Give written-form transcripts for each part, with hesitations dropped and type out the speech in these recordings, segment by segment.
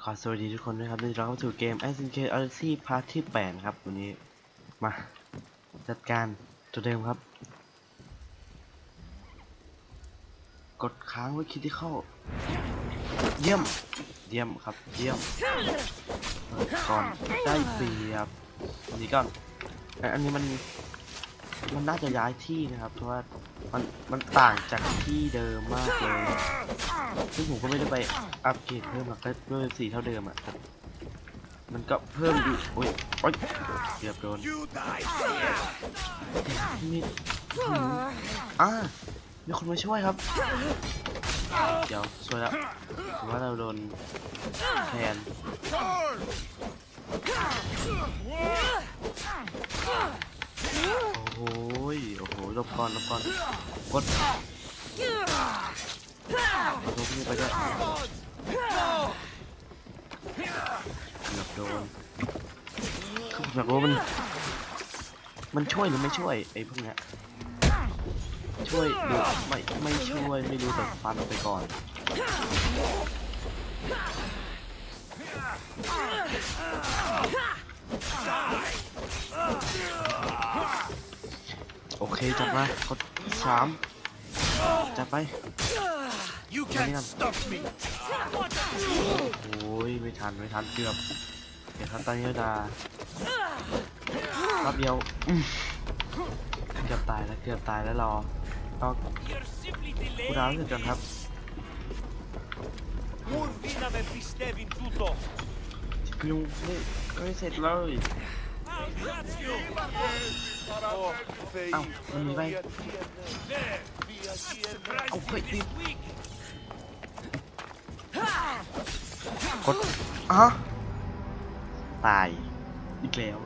ขอสวัสดีทุกคนด้วยครับนี่เราเข้าสู่เกม Thx Odyssey พาร์ทที่ 8 ครับวันนี้มาจัดการตัวเดิมครับกดค้างไว้คิดที่เข้าเยี่ยมครับเยี่ยมก่อนได้เปรียบนี่ก่อนอันนี้มันน่าจะย้ายที่นะครับเพราะว่ามันต่างจากที่เดิมมากเลยซึ่งผมก็ไม่ได้ไปอัปเกรดเพิ่มหรอกก็ด้วยสีเท่าเดิมอ่ะมันก็เพิ่มอยู่โอ๊ยเกือบโดนมีมีคนมาช่วยครับเดี๋ยวช่วยแล้วถือว่าเราโดนแทนโอ้โหหลบก่อนกดโดนไปด้วยเกือบโดนคือผมอยากรู้มันช่วยหรือไม่ช่วยไอ้พวกเนี้ยช่วยหรือไม่ช่วยไม่รู้แต่ฟันไปก่อนโอเคจับมากด3จับไปโอ้ยไม่ทันเกือบเดี๋ยวครับตายดาครับเดียวเกือบตายแล้วรอต้องกูดาวเสร็จก่อนครับลุงไม่เสร็จเลยมันมีไปเฮ้ยติดกดตายอีกแล้ว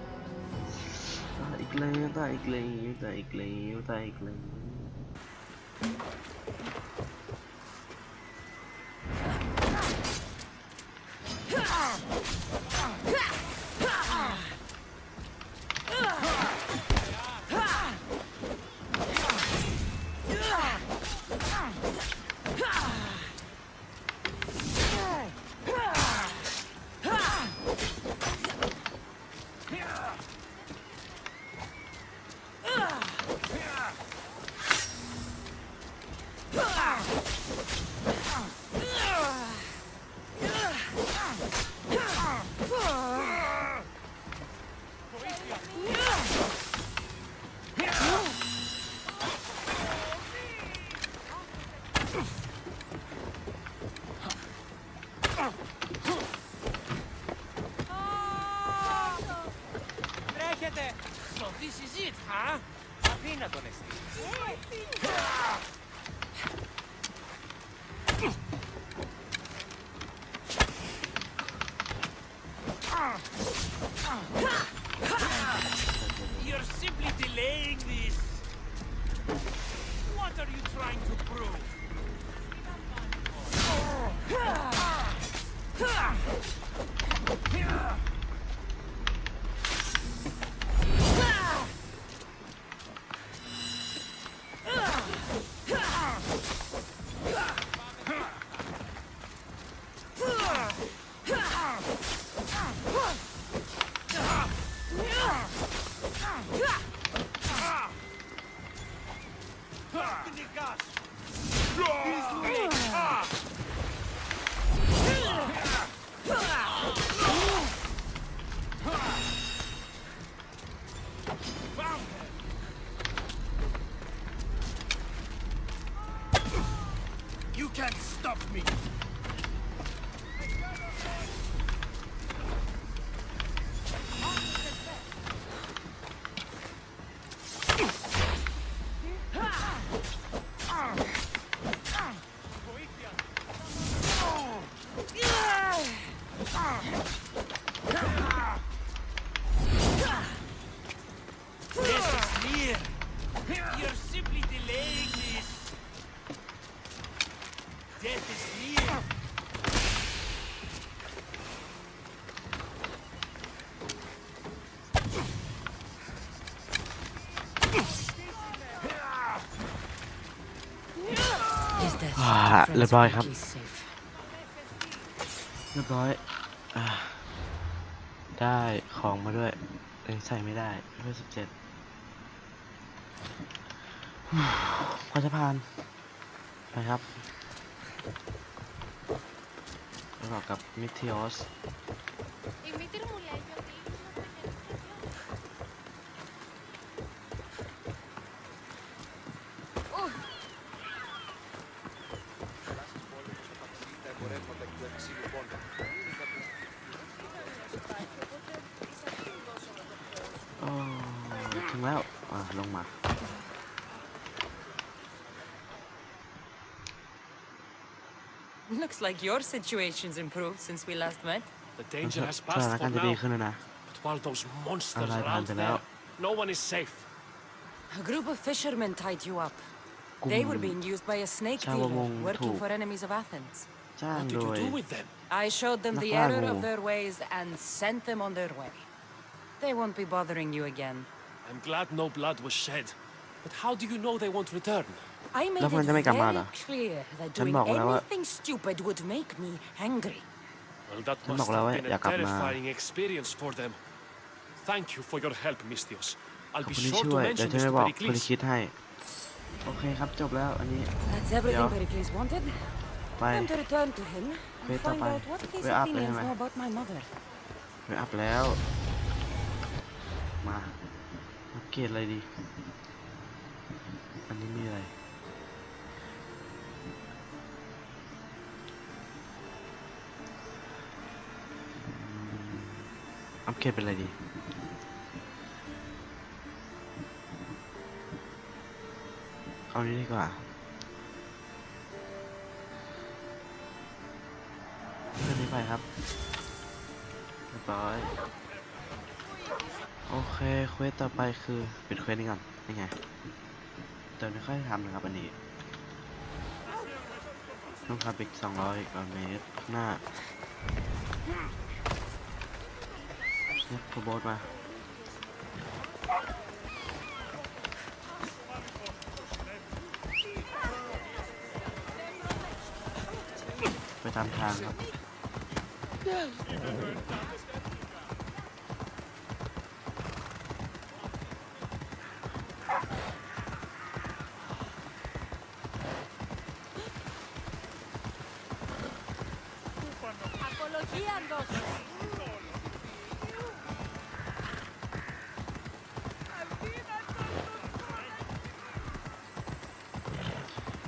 You're simply delaying this. What are you trying to prove? You can't stop me. You're simply delaying this. Death is near. 아, เรียบร้อยครับเรียบร้อย อ่าได้ของมาด้วยใส่ไม่ได้เพื่อ17พอจะผ่านไปครับไปบอกกับมิเทออสถึงแล้วลงมา Looks like your situation's improved since we last met. The danger has ส passed ถาน for การณ์จะดี now. ขึ้นแล้วนะ But while those monsters Alright, are out man, there, now. no one is safe. A group of fishermen tied you up. กลุ่ They ม were being used by a snake ชาวประม dealer ง working ถูก for enemies of Athens. จ้าง What โด did you ย do with them? I showed them the นักล่า error งู of their ways and sent them on their way. They won't be bothering you again. I'm glad no blood was shed. But how do you know they won't return? I made แล้วมัน it จะไม่กลับมา very เหรอ clear that ฉัน doing บอกแล้วว่า anything stupid would make me angry. Well, thatฉัน must บอกแล้ว have ว่า been อย่า a กลับมา terrifying experience for them. Thank you for your help, Mistios. ขอบ I'll be คุณที่ sure ช่ to วยเดี๋ยว mention ฉัน this จะ to บอกคุณ Pericles. คิดให้โอเคครับจบแล้วอันนี้ That's everything Yeah. Pericles wanted. ไป Time to return to him and Wait, find bye. out what his We're up, opinions anyway. know about my mother. ไปอัพแล้วมาอัปเกรดอะไรดีอันนี้มีอะไรอัปเกรดเป็นอะไรดีเอานี้ดีกว่าเลื่อนนี้ไปครับเรียบร้อยโอเคเควสต่อไปคือปิดเควสนี้ก่อนนี่ไงเติมไม่ค่อยทำนะครับอันนี้ต้องขับอีก200 เมตรข้างหน้าเนี่ยโบสมาไปตามทางครับ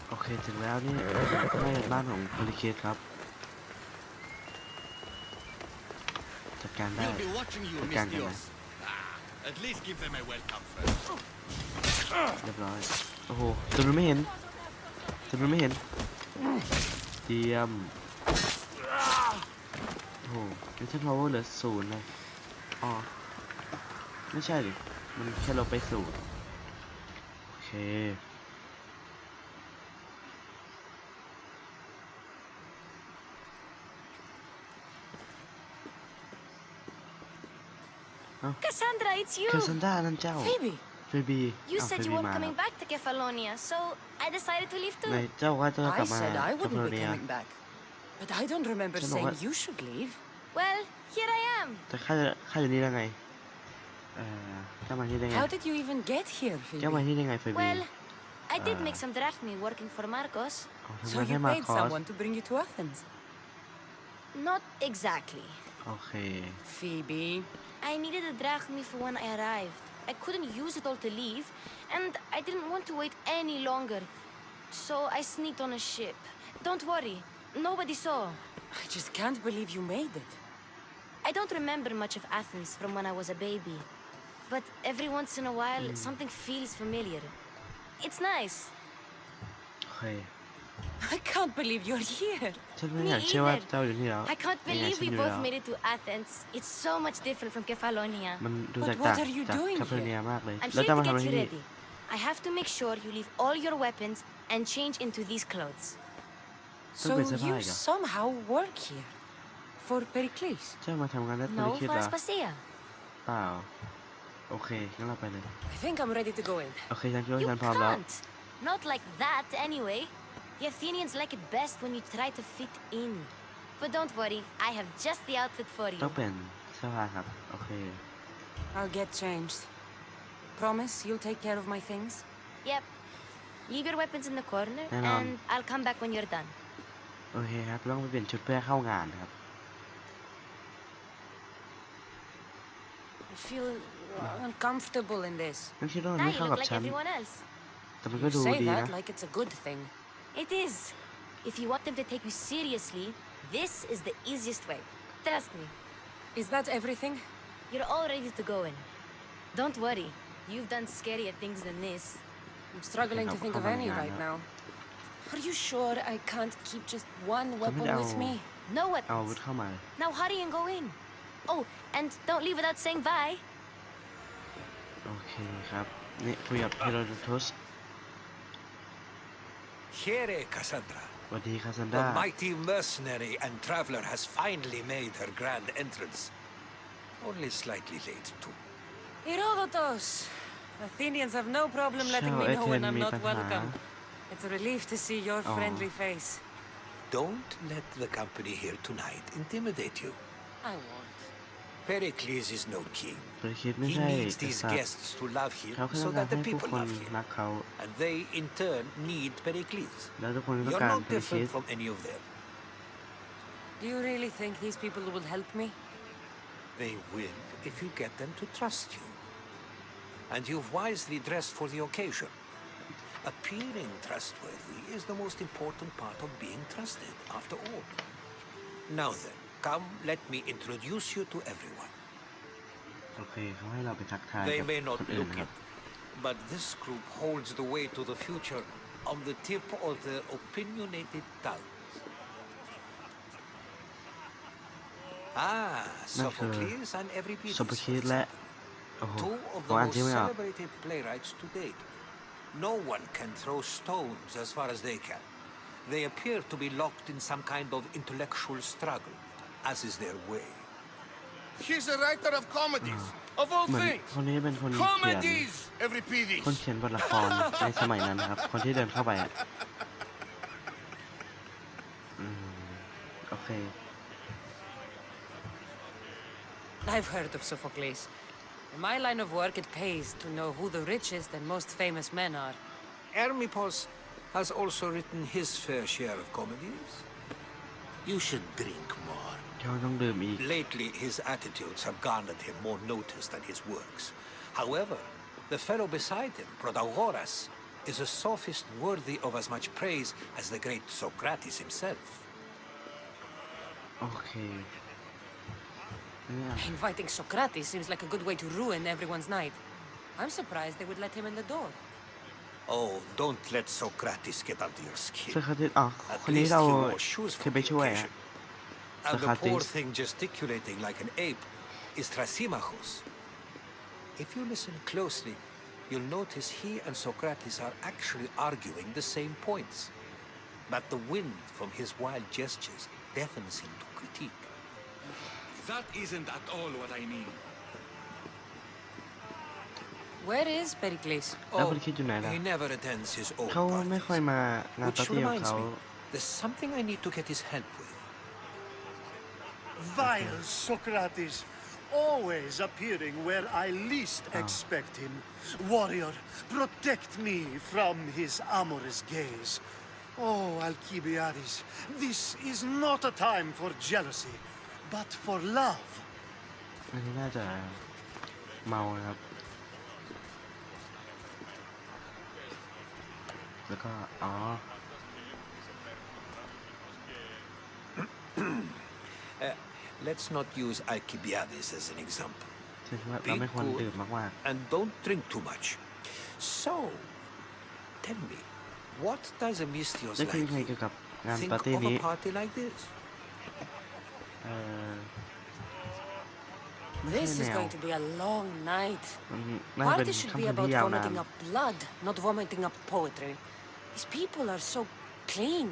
โอเคถึงแล้วนี่ใกล้บ้านของโพลิเคสครับจัดการได้ We'll be watching you, จัดการกันนะ Mistios. At least give them a welcome first. เรียบร้อยโอ้โหจนมันไม่เห็นเตรียมโอ้โหมิชชั่นพาวเวอร์เหลือ0เลยอ๋อไม่ใช่ดิมันแค่ลบไป0โอเคCassandra, it's you! คาซันดรานั่นเจ้า Phoebe! เฟบี You อ้าว said เฟ you บี weren't มา coming back to Kefalonia, so I decided to leave ใน too. เจ้าว่าจะกลั I บมา said I กับโร wouldn't be เนีย coming back. But I don't remember You know saying what? you should leave. Well, here I am. แต่ข้าอยู่นี่ได้ไงเจ้ามาที่ได้ไง How did you even get here, เจ้ามา Phoebe? ที่ได้ไงเฟบี Well, I did make some drachmi working for Marcos. ทำ So งานให้ you มา paid คอส someone to bring you to Athens. Not exactly. โอเค Phoebe. I needed a drachmi for when I arrived. I couldn't use it all to leave, and I didn't want to wait any longer. So I sneaked on a ship. Don't worry, nobody saw. I just can't believe you made it. I don't remember much of Athens from when I was a baby. But every once in a while, something feels familiar. It's nice. โอเค I can't believe you're here. ฉันไม่ Me อยากเชื่อว่า either. เจ้าอยู่นี่แล้ว I can't ยังไง believe ฉัน we อยู่ both แล้ว made it to Athens. It's so much different from Kefalonia. มันดู But แตก what ต่าง are you จาก doing คาเพเนีย here? มากเลย I'm แล้ว here เจ้า to มาทำ get อะไร you ที่นี่ ready. I have to make sure you leave all your weapons and change into these clothes. So Don't be you surprised. somehow work here. For Pericles. เจ้ามาทำงานได้ตุ No ลิคิดเหรอ Faraspasia. เปล่าโอเคงั้นเราไปเลย I think I'm ready to go in. โอเคฉันคิดว่า You ฉันพร้อมแล้ว can't. Not like that, anyway. The Athenians like it best when you try to fit in. But don't worry, I have just the outfit for ต้อง you. เป็นเสื้อผ้าครับโอเค I'll get changed. Promise you'll take care of my things? Yep. Leave your weapons in the corner, Hang on. and I'll come back when you're done. โอเคครับต้องไปเปลี่ยนชุดเพื่อเข้างานครับ I feel uncomfortable in this. นั่นคิดว่ามัน Now ไม่ you เข้า look กับ like ฉัน everyone else. แต่มันก็ You ดู say ดี that นะ like it's a good thing. It is. If you want them to take you seriously, this is the easiest way. Trust me. Is that everything? You're all ready to go in. Don't worry. You've done scarier things than this. I'm struggling to think of any right now. Are you sure I can't keep just one weapon with me? No เอาอาวุธ weapons. เข้ามา Now hurry and go in. Oh, and don't leave without saying bye. โอเคครับนี่คุยกับเฮโรโดทัส Here, Cassandra. สวัสดีคาซันด The รา mighty mercenary and traveler has finally made her grand entrance. Only slightly late, too. Herodotus! Athenians have no problem letting me know when I'm not welcome. It's a relief to see your friendly face. Don't let the company here tonight intimidate you. I won't. Pericles is no king. เปคิดไม่ He ใช่ needs ก these ษัตริย์ guests to love him เขาแค่ต้ so องการ that the ให้ผู้ people คน love him. รักเขา And they, in turn, need Pericles. แล้วทุกคนก็ต้อง You're การ not เปคิ different ด from any of them. Do you really think these people will help me? They will if you get them to trust you. And you've wisely dressed for the occasion. Appearing trustworthy is the most important part of being trusted, after all. Now then, come, let me introduce you to everyone. โอเคเขาให้เราไปทักทาย They กับ may ค not นอื่น look ครับ it, but this group holds the way to the future on the tip of their opinionated tongues. Ah, Sophocles and โซ Euripides. โป for คิดและ example. โอ้โห Two of ผม the อ่าน most ชื่อไม่ออก celebrated playwrights to date. No one can throw stones as far as they can. They appear to be locked in some kind of intellectual struggle, as is their way. He's a writer of comedies, of all เหมือน things. คนนี้เป็นคนเขียน Comedies, คน Euripides. เขียนบทละครในสมัยนั้นนะครับ คนที่เดินเข้าไปอะโอเค I've heard of Sophocles. In my line of work, it pays to know who the richest and most famous men are. Hermippos has also written his fair share of comedies. You should drink more. เขาต้องดื่มอีก Lately, his attitudes have garnered him more notice than his works. However, the fellow beside him, Protagoras, is a sophist worthy of as much praise as the great Socrates himself. โอเคเนี่ย Inviting Socrates seems like a good way to ruin everyone's night. I'm surprised they would let him in the door. Oh, don't let Socrates get under your skin. ซึ่งเขาที่อ๋อ At คนนี้ least เรา he wore shoes เค for ยไป the ช่วยอะ occasion. And the poor Socrates. thing gesticulating like an ape is Thrasymachus. If you listen closely, you'll notice he and Socrates are actually arguing the same points. But the wind from his wild gestures deafens him to critique. That isn't at all what I mean. Where is Pericles? แล้วคนคิดอยู่ไหนล่ะ he never attends his own เขาไม่ค่อย parties. มางานปา Which ร์ตี้ของ reminds เขา me, there's something I need to get his help with. Vile Socrates, always appearing where I least expect him. Warrior, protect me from his amorous gaze. Oh, Alcibiades, this is not a time for jealousy, but for love. อันนี้น่าจะเมานะครับ แล้วก็ อ๋อ Let's not use Alcibiades as an example. ฉันว่าเราไม่ควรดื่มมาก And don't drink too much. So, tell me, what does a ๆ Mystios ได้คุย like ไง you เกี่ยวกับงาน think ปาร์ตี้ of นี้ a party like this? ไม่ใช่ This แน is ว going to be a long night. มันน่าจะเป็น Party should ค่ำ be คืน about ที่ยาวนาน vomiting up blood, not vomiting up poetry. These people are so clean.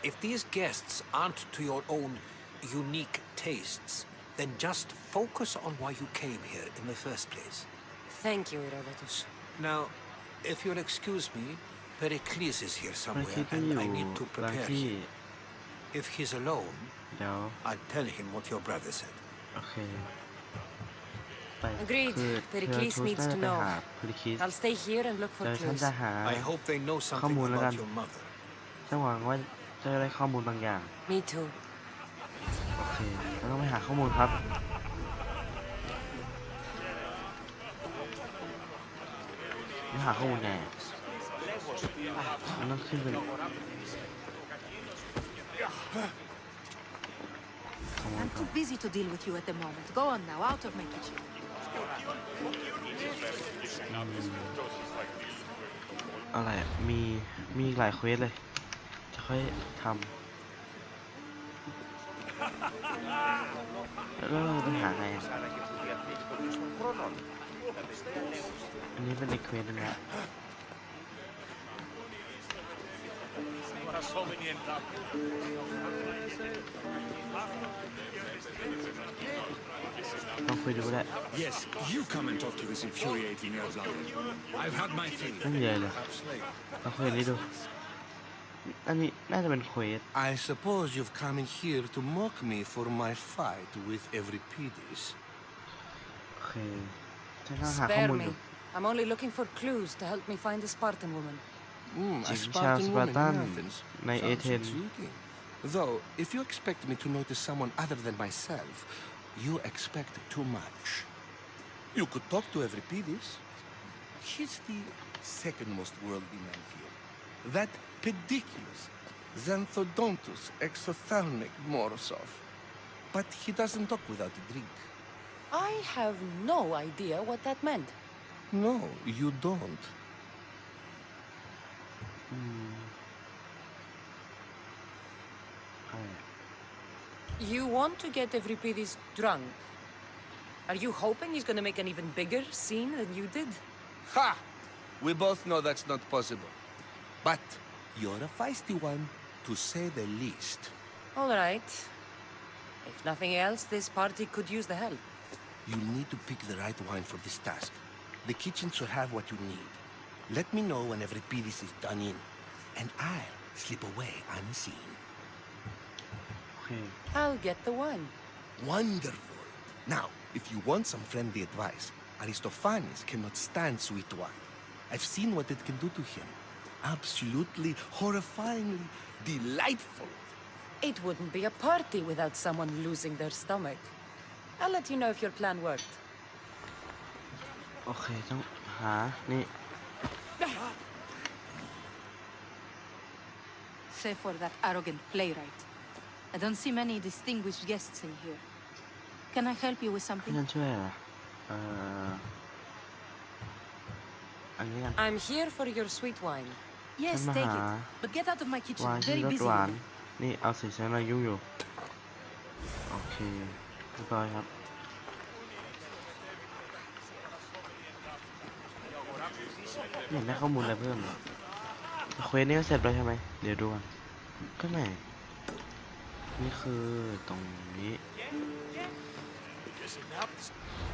If these guests aren't to your own unique tastes, then just focus on why you came here in the first place. Thank you, Herodotus. Now, if you'll excuse me, Pericles is here มัน somewhere คิดว่า and อยู่ I need to บาง prepare ที่ him. If he's alone, เดี๋ยว I'll tell him what your brother said. โอเคไป Agreed. คือเธอ Pericles ทูส needs น่า to จะไป know. หาเพริคิส I'll stay here and look for เดี๋ยวฉัน clues. จะหา I hope they know something Come on, about Lan. your mother. ฉันหวังว่าจะได้ข้อมูลบางอย่าง Me too. โอเคเราต้องไปหาข้อมูลครับไม่หาข้อมูลไงมันต้องขึ้นไปข้อมูล I'm ก่อน too busy to deal with you at the moment. Go on now, out of my kitchen. อะไรอะมีอีกหลายเควสเลย จะค่อยทำแล้วเราไปหาไงอะอันนี้เป็นอีกเควสนึงละต้องคุยดูแหละ Yes, you come and talk to this infuriating air-blooded. I've had my fill. ไม่มีอะไรเลยต้องคุยอันนี้ดู อันนี้น่าจะเป็นเควส I suppose you've come in here to mock me for my fight with Euripides. โอเคฉันต้องหาข้อ Spare มูลอ me. ยู่ I'm only looking for clues to help me find the Spartan woman. A Jim Spartan Charles woman in Spartan, Athens. Nay Sounds Athens. intriguing. Though, if you expect me to notice someone other than myself, you expect too much. You could talk to Euripides. He's the second most worldly man here. That pediculous, xanthodontus, exophthalmic Morozov. But he doesn't talk without a drink. I have no idea what that meant. No, you don't. อืมอะไรอะ You want to get Euripides drunk? Are you hoping he's gonna make an even bigger scene than you did? Ha! We both know that's not possible. But you're a feisty one, to say the least. All right. If nothing else, this party could use the help. You'll need to pick the right wine for this task. The kitchen should have what you need. Let me know when Euripides is done in, and I'll slip away unseen. โอเค I'll get the wine. Wonderful. Now, if you want some friendly advice, Aristophanes cannot stand sweet wine. I've seen what it can do to him. Absolutely, horrifyingly delightful. It wouldn't be a party without someone losing their stomach. I'll let you know if your plan worked. โอเคต้องหา นี่ Save for that arrogant playwright. I don't see many distinguished guests in here. Can I help you with พี่ something? นั่นช่วยเหรออันนี้กัน I'm here for your sweet wine. Yes, Come take on. it. But get out of my kitchen. วาย I'm ชิ้น very รส busy. หวาน now. นี่เอาสิฉันกำลังยุ่งอยู่ โอเคเรียบร้อยครับอยากได้ข้อมูลอะไรเพิ่มเหรอเควสนี้ก็เสร็จแล้วใช่ไหม เดี๋ยวดูกันก็ไหน นี่คือตรงนี้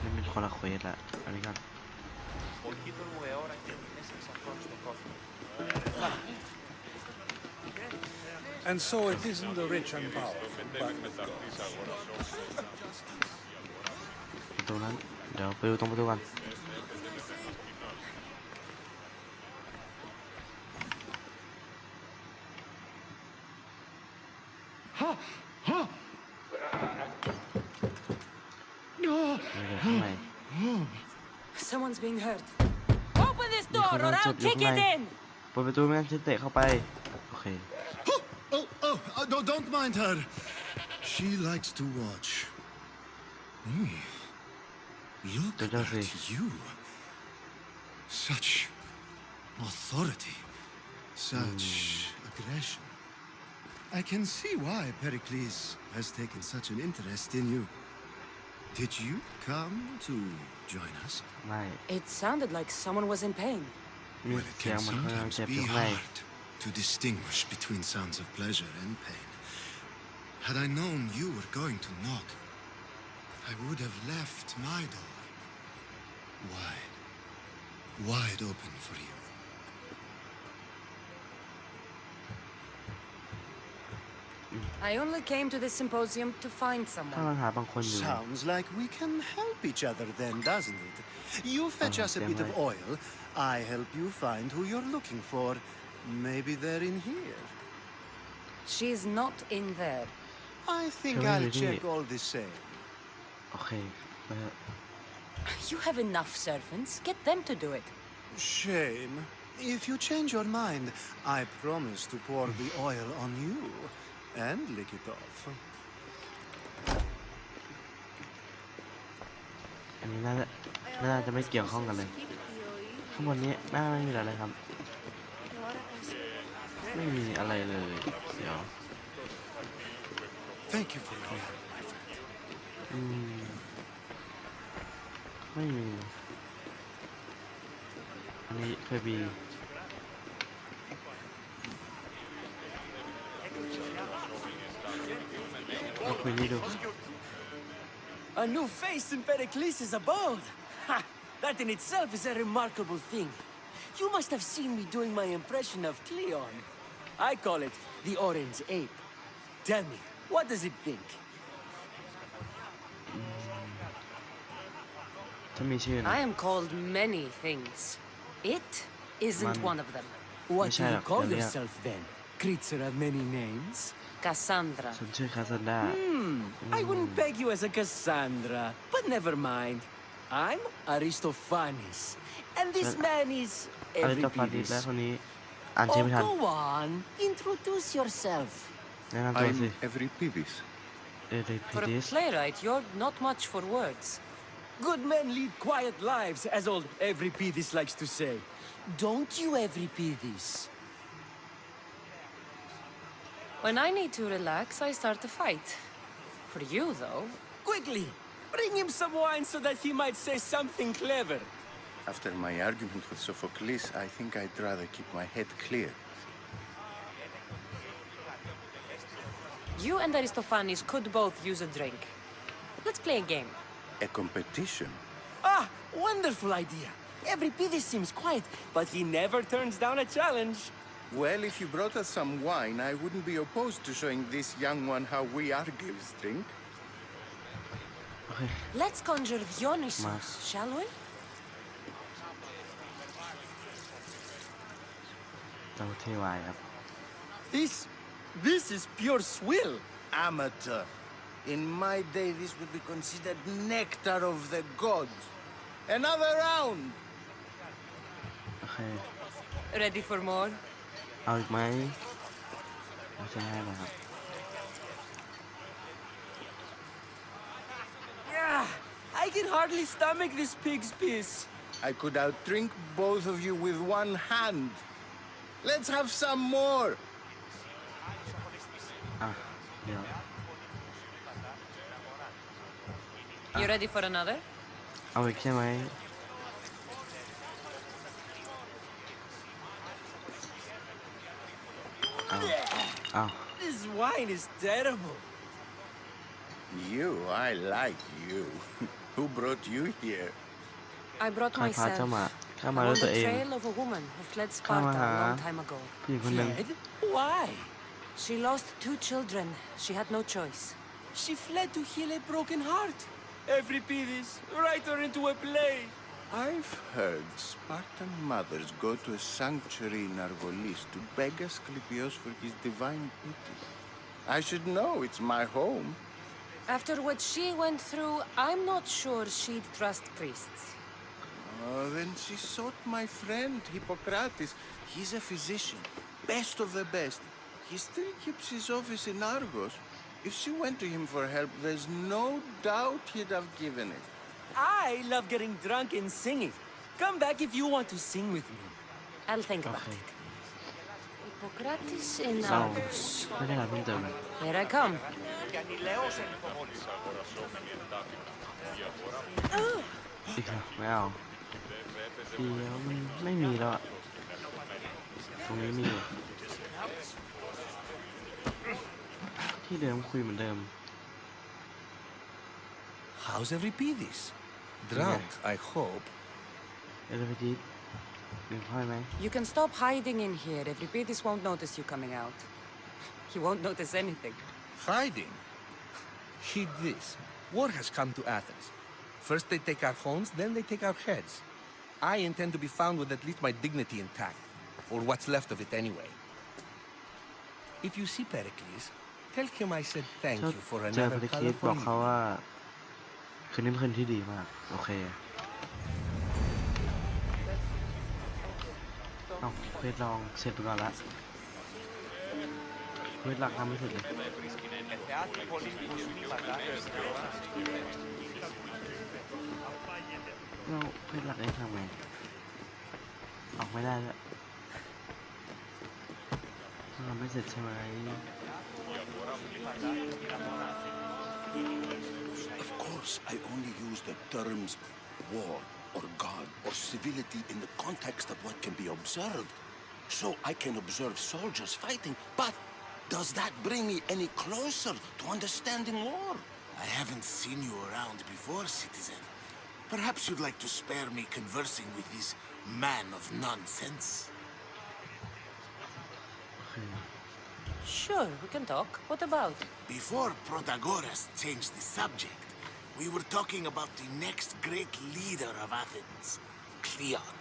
นี่เป็นคนละเควสละอันนี้กัน And so it isn't the rich and powerful, but the gods. ประตูนั้น เดี๋ยวไปดูตรงประตูกัน เดี๋ยวข้างใน Someone's being hurt. Open this มีค door น or โดน I'll จุดอยู่ kick ข้างใน it in. เปิดประตูไม่งั้นฉันเตะเข้าไป โอเค Don't mind her. She likes to watch. Look Don't at say. you. Such authority. Such aggression. I can see why Pericles has taken such an interest in you. Did you come to join us? ไม่ It sounded like someone was in pain. มี Well, it เสียง can มันค่อนข้าง sometimes เจ็บอ be ยู่ข้างใน hard to distinguish between sounds of pleasure and pain. Had I known you were going to knock, I would have left my door wide open for you. อืม I only came to this symposium to find ถ้า someone. มันหาบางคนอยู่ Sounds like we can help each other then, doesn't it? You fetch us a bit of oil, I help you find who you're looking for. Maybe they're in here. She's not in there. I think Come I'll here, check here. all the same. โอเคไปเถอะ You have enough servants. Get them to do it. Shame. If you change your mind, I promise to pour the oil on you and lick it off. อันนี้น่าจะไม่เกี่ยวข้องกันเลย ข้างบนนี้น่าไม่มีอะไรเลยครับ ไม่มีอะไรเลยเดี๋ยว Thank you for your help, my friend. ไม่มี อันนี้เคยมีเราคุยนี่ดู A new face in Pericles' abode! Ha! That in itself is a remarkable thing. You must have seen me doing my impression of Cleon. I call it the Orange Ape. Tell me, what does it think? ถ้ามีชื่อนะ I am called many things. It isn't Man. one of them. What do you Michelle, call tell me. yourself then? Creature of many names? Cassandra. ฉันชื่อคาซันดา I wouldn't peg you as a Cassandra, but never mind. I'm Aristophanes, and this man is อริสโตฟานิส และ Euripides. คนนี้อ่านชื่อ Oh, ไม่ทัน go on. Introduce yourself. แนะนำตัวสิ Euripides. เอริพิ For a ดิส playwright, you're not much for words. Good men lead quiet lives, as old Euripides likes to say. Don't you, Euripides? When I need to relax, I start a fight. For you, though, Quickly, bring him some wine so that he might say something clever. After my argument with Sophocles, I think I'd rather keep my head clear. you and Aristophanes could both use a drink. Let's play a game. A competition? Ah, wonderful idea. Euripides seems quiet, but he never turns down a challenge. Well, if you brought us some wine, I wouldn't be opposed to showing this young one how we Argives drink. โอเค Let's conjure Dionysus, shall we? เจ้าเทวายครับ This is pure swill. Amateur. In my day, this would be considered nectar of the gods. Another round! โอเค Ready for more? เอาอีกไหมเอาใช้ให้นะครับ Yeah, I can hardly stomach this pig's piss. I could outdrink both of you with one hand. Let's have some more. อ่ะ เดี๋ยว You ready for another? เอาอีกใช่ไหมเอา This wine is terrible. You, I like you. Who brought you here? I brought ใครพา myself. เจ้ามาข้า I'm มาด้วย on ตัว the เอง trail of a woman who fled ข้ามา Sparta หา a long time ago. ผู้หญิงคนหนึ่ง Fled? Why? She lost 2 children. She had no choice. She fled to heal a broken heart. Euripides, write her into a play. I've heard Spartan mothers go to a sanctuary in Argolis to beg Asclepios for his divine pity. I should know, it's my home. After what she went through, I'm not sure she'd trust priests. Oh, then she sought my friend, Hippocrates. He's a physician, best of the best. He still keeps his office in Argos. If she went to him for help, there's no doubt he'd have given it. I love getting drunk and singing. Come back if you want to sing with me. I'll think about Okay. it. Hippocrates in เรา Argos. ไม่ได้หาเพิ่มเติมเลย Here I come. อีกแล้วไม่เอาเดี๋ยวมันไม่มีแล้วอะตรงนี้มีอยู่ที่เดิมคุยเหมือนเดิม How's Euripides? Drunk, I hope. เอลิเวติสหนึ่งค่อยไหม You can stop hiding in here. Euripides won't notice you coming out. He won't notice anything. Hiding? Heed this. War has come to Athens. First they take our homes, then they take our heads. I intend to be found with at least my dignity intact. Or what's left of it anyway. If you see Pericles, tell him I said thank you for เจอ another พลิคิดบอกเขา colorful ว่าคืนนี้เป็นคืนที่ดีมากโอเคเอาเควสลองเสร็จไปก่อนละเควสหลักทำไม่เสร็จเลยเราเควสหลักได้ทำไงออกไม่ได้แล้วทำไม่เสร็จใช่ไหม Of course, I only use the terms war or God or civility in the context of what can be observed. So I can observe soldiers fighting, but does that bring me any closer to understanding war? I haven't seen you around before, citizen. Perhaps you'd like to spare me conversing with this man of nonsense? Sure, we can talk. What about? Before Protagoras changed the subject, we were talking about the next great leader of Athens, Cleon.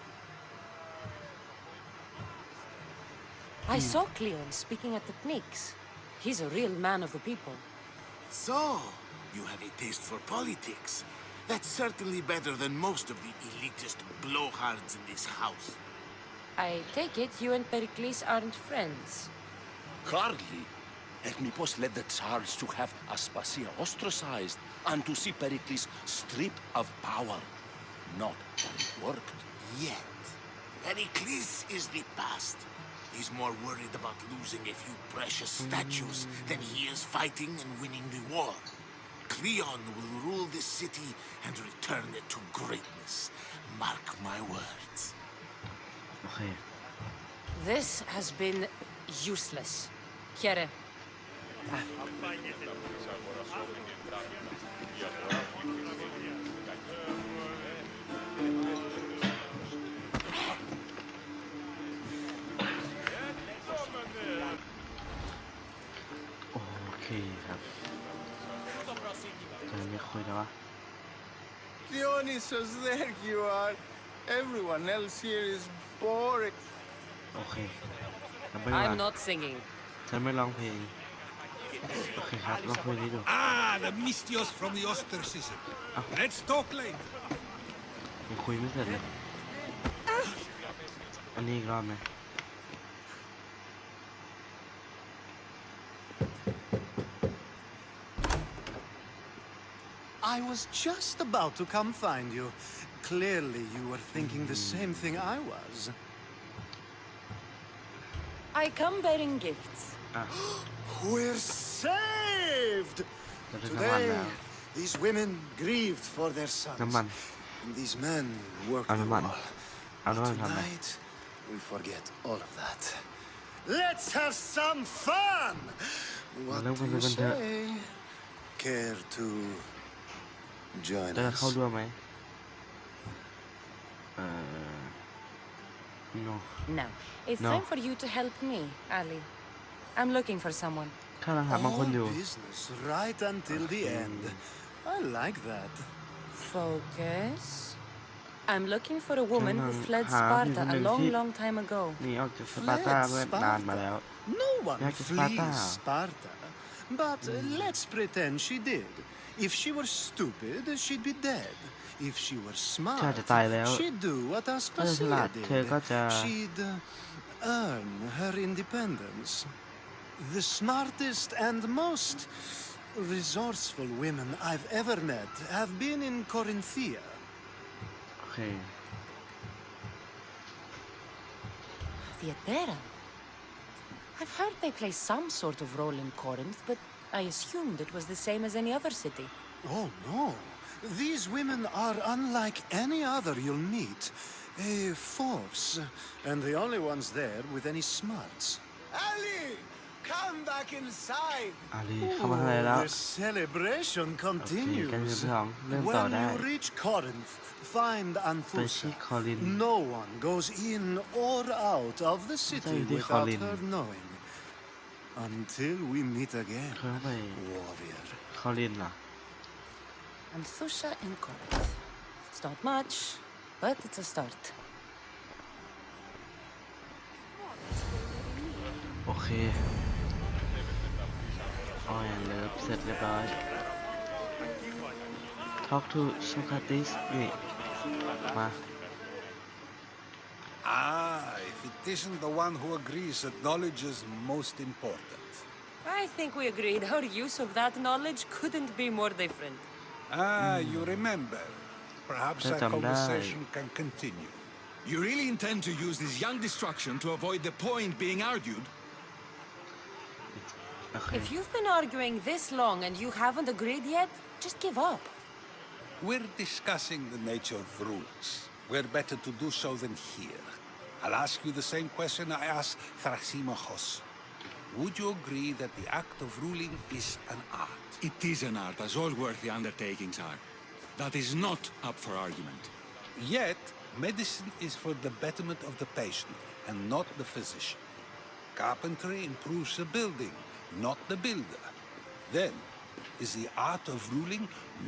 I saw Cleon speaking at the Pnyx. He's a real man of the people. So, you have a taste for politics. That's certainly better than most of the elitist blowhards in this house. I take it you and Pericles aren't friends. Hardly. Hermippos led the Tsars to have Aspasia ostracized and to see Pericles stripped of power. Not that it worked. Yet. Pericles is the past. He's more worried about losing a few precious statues than he is fighting and winning the war. Cleon will rule this city and return it to greatness. Mark my words. Okay. This has been useless. Chiare. Okay, ครับจะไม่คุยแล้ววะ Dionysus, there you are. Everyone else here is boring. โอเคทำไปก่อน I'm not singing. ฉันไม่ร้องเพลงโอเคครับลองเพลงนี้ดู Ah, the mystios from the ostracism. Let's talk later. ยังคุยไม่เสร็จเลยอันนี้อีกรอบไหม I was just about to come find you. Clearly, you were thinking the same thing I was. I come bearing gifts. อ่ะ We're saved! จะได้น้ำมัน Today, แล้ว these women grieved for their น้ำมัน sons, and these men worked เอา the น้ำมัน wall. เอาน้ำมันทำอะไร Tonight, we forget all of that. Let's have some fun! What Ano do ba you maganda? say? Care to join จะ us? เข้าด้วยไหมno Now, it's No. time for you to help me, Ali. I'm looking for someone. ข้าลังหาบางคนอยู่ All business right until the end. I like that. Focus. I'm looking for a woman who Kailangan fled hanapin Sparta ko a ng long, si- long time ago. หนีออกจากสปาร์ตาเมื่อนานมาแล้ว No one Like flees Sparta. Sparta. But let's pretend she did. If she were stupid, she'd be dead. If she were smart, ถ้าจะตายแล้ว she'd do what ถ้าฉ Aspasia ลาดเธอ did. ก็จะ She'd earn her independence. The smartest and most resourceful women I've ever met have been in Corinthia. โอเค Theatera. I've heard they play some sort of role in Corinth, but I assumed it was the same as any other city. Oh, no. These women are unlike any other you'll meet. A force, and the only ones there with any smarts. Ali, come back inside. อาลีเข้ามาอะไรแล้ว The celebration โอเค continues. การฉลองเริ่มต่อ When ได้ you reach Corinth, find ไปที่ Anfusa. คอริน No one goes in or out of the city Say, di without Corin. her knowing. Until we meet again, เขาไป warrior. เขาเรียนเหรอ And Thusha in Corinth. It's not much, but it's a start. โอเคอ้อยเลิฟเสร็จเรียบร้อย Talk to Socrates นี่มา If it isn't the one who agrees that knowledge is most important. I think we agreed our use of that knowledge couldn't be more different. You remember. Perhaps our Thầm conversation can continue. You really intend to use this young destruction to avoid the point being argued? โอเค If you've been arguing this long and you haven't agreed yet, just give up. We're discussing the nature of rules. We're better to do so than here. I'll ask you the same question I asked Thrasimachos. Would you agree that the act of ruling is an art? It is an art, as all worthy undertakings are. That is not up for argument. Yet, medicine is for the betterment of the patient and not the physician. Carpentry improves the building, not the builder. Then, is the art of ruling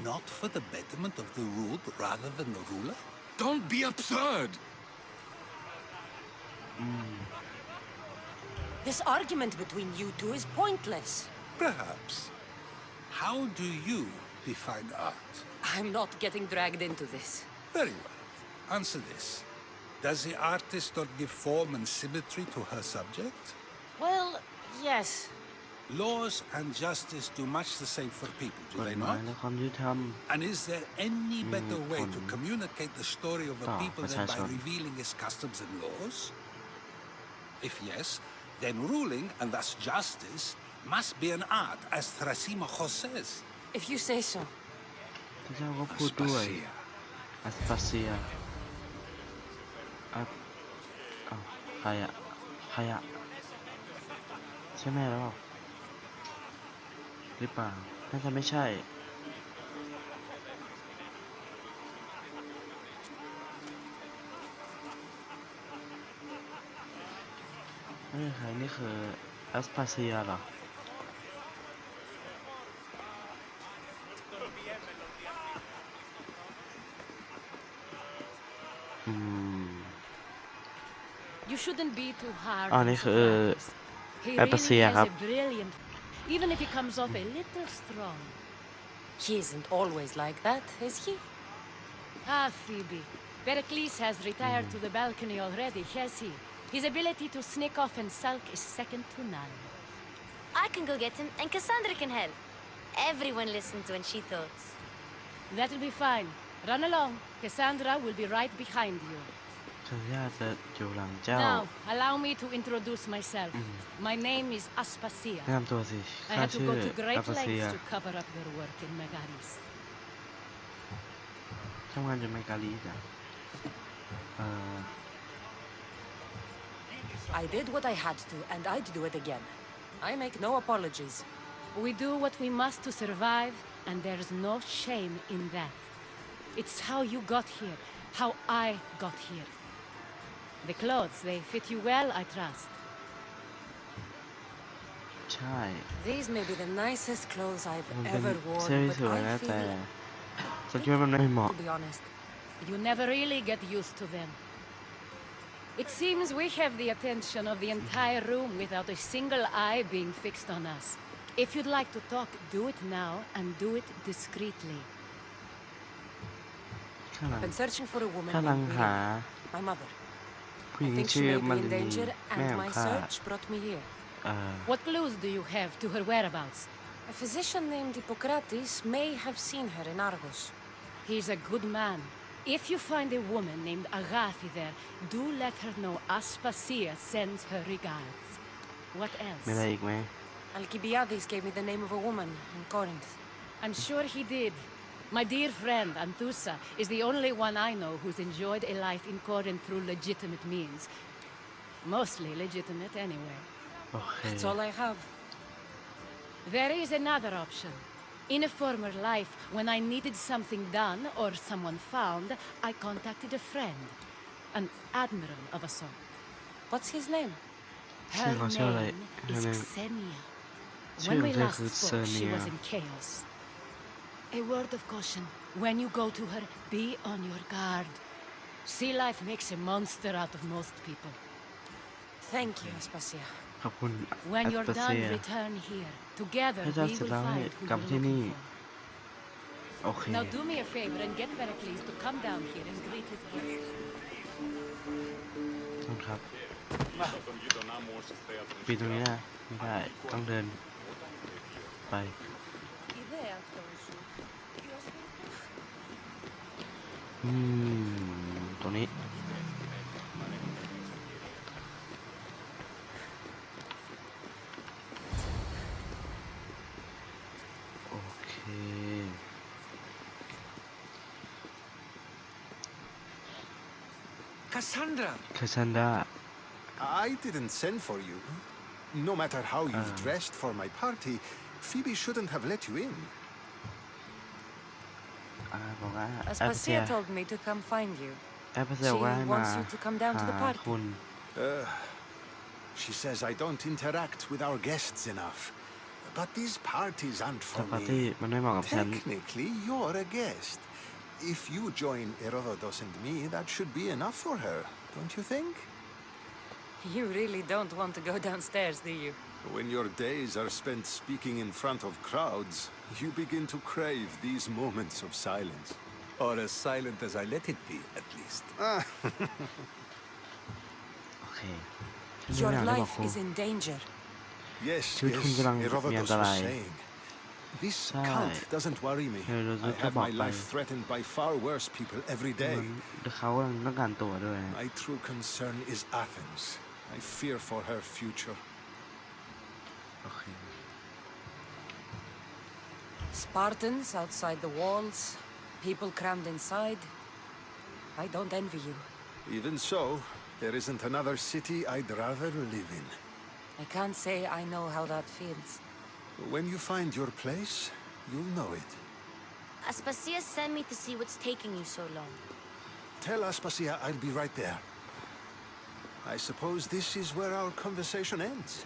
not for the betterment of the ruled rather than the ruler? Don't be absurd! This argument between you two is pointless. Perhaps. How do you define art? I'm not getting dragged into this. Very well. Answer this. Does the artist not give form and symmetry to her subject? Well, yes. Laws and justice do much the same for people, ก do ฎ they หมาย not? และความยุติธรรม And is there any better way to communicate the story of a Ah, people than by precisely. revealing its customs and laws? If yes, then ruling, and thus justice, must be an art, as Thrasimachos says. If you say so. พระเจ้าก็พูดด้วย อัสปาเซียอัพอ้าวใครอะใครอะใช่แม่แล้วเปล่าหรือเปล่าน่าจะไม่ใช่ไม่ใครนี่คืออัสปาเซียเหรอYou shouldn't be too hard อ๋อ on นี่คือ Socrates. He อัสปา really เซีย has ครับ a brilliant, even if he comes off a little strong. He isn't always like that, is he? Ah, Phoebe. Pericles has retired to the balcony already, has he? His ability to sneak off and sulk is second to none. I can go get him, and Cassandra can help. Everyone listens when she talks. That'll be fine. Run along. Cassandra will be right behind you. ฉันญาติจะอยู่หลังเจ้า Now, allow me to introduce myself. My name is Aspasia. แนะนำตัวสิ I ข้า had to ชื่อ go to อั great ปาเซีย lengths to cover up your work in Megaris. ทำงานอยู่เมกาลีจ้ะI did what I had to, and I'd do it again. I make no apologies. We do what we must to survive, and there's no shame in that. It's how you got here, how I got here. The clothes, they fit you well, I trust. ใช่ These may be the nicest clothes I've มันเป็น ever เสื้อ worn, ที่ but สวยนะ I แต่ feel, ฉันคิดว่ามันไม่เหมาะ to be honest, You never really get used to them. It seems we have the attention of the entire room without a single eye being fixed on us. If you'd like to talk, do it now, and do it discreetly. ข้างหลัง I've been searching for a woman กำลัง named หา Miriam, my mother. ผู้ห I ญิง think she ชื่อ may มา be ริ in นี danger, แม่ and ของ my ข้า search brought me here. What clues do you have to her whereabouts? A physician named Hippocrates may have seen her in Argos. He's a good man. If you find a woman named Agathi there, do let her know Aspasia sends her regards. What มีอะไร else? อีกไหม Alcibiades gave me the name of a woman in Corinth. I'm sure he did. My dear friend, Anthusa, is the only one I know who's enjoyed a life in Corinth through legitimate means. Mostly legitimate anyway. โอเค That's all I have. There is another option. In a former life, when I needed something done or someone found, I contacted a friend. An admiral of a sort. What's his name? Her Sure, sure, name her is name- Xenia. Sure, When we sure, last it's spoke, she was Xenia. in chaos. A word of caution. When you go to her, be on your guard. Sea life makes a monster out of most people. Thank you, Aspasia. ขอบคุณ When แอส you're เปอร์เซี done, ย return here. Together, ถ้าเจ้า we เสร็จ will แล้วให้ find who กลับ you're ที่นี่ looking for. โอเค Now do me a favor and get Pericles to come down here and greet his guests. ต้องครับปีนตรงนี้นะไม่ได้ต้องเดินไปตรงนี้โอเค Cassandra! คาซันดรา I didn't send for you. No matter how you've dressed for my party, Phoebe shouldn't have let you in. บอกว่าแอปเปอร์เซีย Aspasia told me to come find you. แอปเปอร์เซียบอกว่าให้มา wants you to come down to the หา party. คุณ She says I don't interact with our guests enough. But these parties aren't แต่ for ปาร์ตี้ me. มันไม่เหมาะกับฉัน Technically, you're a guest. If you join Herodotus and me, that should be enough for her, don't you think? You really don't want to go downstairs, do you? When your days are spent speaking in front of crowds, you begin to crave these moments of silence. Or as silent as I let it be, at least. โอเคฉัน Your ไม่อยากได้บอก life คุณ is in danger. Yes, Chứ không có đang Herodotus miệng was ta lại. saying. This Sai. cult doesn't worry me. Herodotus I have bảo my life phải. threatened by far worse people every day. เขากำลังต้องการตัวด้วย My true concern is Athens. I fear for her future. โอเค Spartans outside the walls, people crammed inside. I don't envy you. Even so, there isn't another city I'd rather live in. I can't say I know how that feels. When you find your place, you'll know it. Aspasia sent me to see what's taking you so long. Tell Aspasia I'll be right there. I suppose this is where our conversation ends.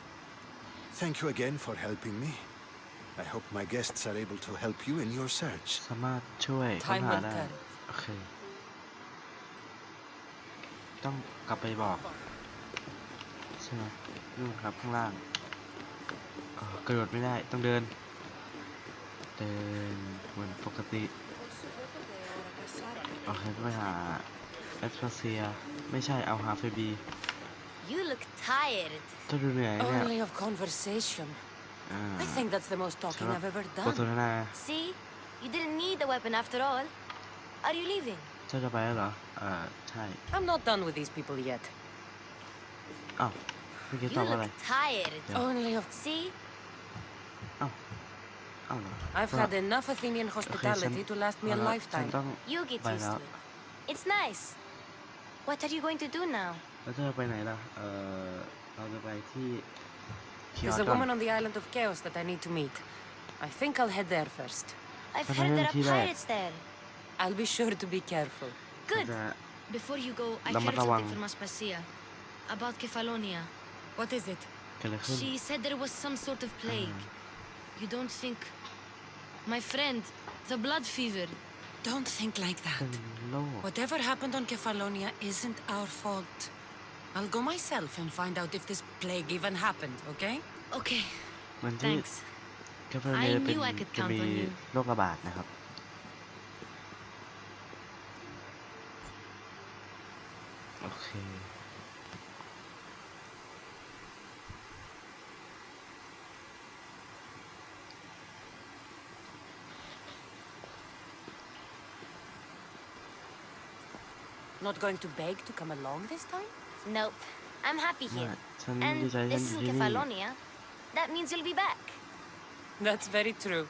Thank you again for helping me. I hope my guests are able to help you in your search. สามารถช่วยค้น Time หา will ได้ tell. โอเค ต้องกลับไปบอกใช่ไหมนู่นครับข้างล่างกระโดดไม่ได้ต้องเดินเหมือนปกติโอเคไปหาแอสพาเซียไม่ใช่เอาหาเฟบี You look tired. ต้องดูเหนื่อยเนี่ย Only of conversation. I think that's the most talking I've ever บทส done. นทนา See? You didn't need the weapon after all. Are you leaving? เจ้าจะไปแล้วเหรอใช่ I'm not done with these people yet. อ้าวเมื่อกี้ You ตอบว่าอะไร look tired. Only of... See? อ้าวเหรอ I've had enough Athenian hospitality to last me a ฉัน lifetime. ต้อง You get ไป used แล้ว to it. It's nice. What are you going to do now? แล้วเธอไปไหนล่ะเราจะไปที่เคียว There's a ก่อน woman on the island of Chaos that I need to meet. I think I'll head there first. I've But heard I there didn't are hear that. pirates there. I'll be sure to be careful. Good. จะ Before you go, I Dapat heard something lawang. from Aspasia. About Kefalonia. What is it? เกิดอะไรขึ้น She said there was some sort of plague. You don't think... My friend, the blood fever. Don't think like that. เป็นโรค Whatever happened on Kefalonia isn't our fault. I'll go myself and find out if this plague even happened, okay? Okay. เหมือนที่ Thanks. แคฟเฟอร์เนีย I knew I could จะ count มี on you. โรคระบาดนะครับโอเค Not going to beg to come along this time? Nope. I'm happy ไม่ here. ฉัน And ดีใจฉัน this อยู่ isn't ที่นี่ Kefalonia. That means you'll be back. That's very true.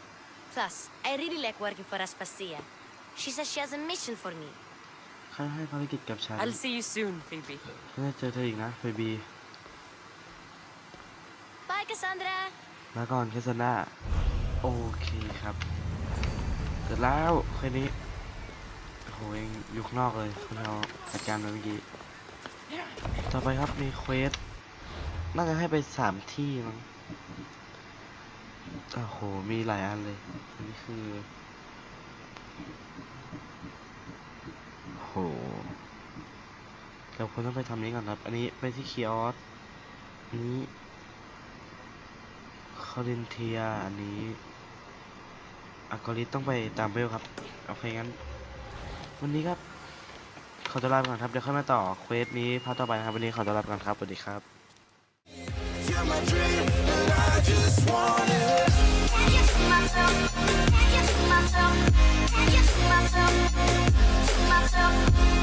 Plus, I really like working for Aspasia. She says she has a mission for me. ใครให้ภารกิจกับฉัน I'll see you soon, Phoebe. ฉันจะเจอเธออีกนะเฟบี Bye, Cassandra. มาก่อนแคสซันด้าโอเคครับเสร็จแล้วแค่นี้โอ้โหเองอยู่ข้างนอกเลยคุณเราจัดการไปเมื่อกี้ต่อไปครับมีเควส น่าจะให้ไป3 ที่มั้งโอ้โหมีหลายอันเลยอันนี้คือโหเราควรต้องไปทำนี้ก่อนครับอันนี้ไปที่คิออสอันนี้คอรินเทียอันนี้อัลกอริทต้องไปตามเบลครับโอเคงั้นวันนี้ครับขอตัวลาไปก่อนครับเดี๋ยวค่อยมาต่อเควสนี้พาร์ทต่อไปนะครับวันนี้ขอตัวลาไปก่อนครับสวัสดีครับ You're my dream, and I just want it. Can you see myself? Can you see myself? Can you see myself? See myself?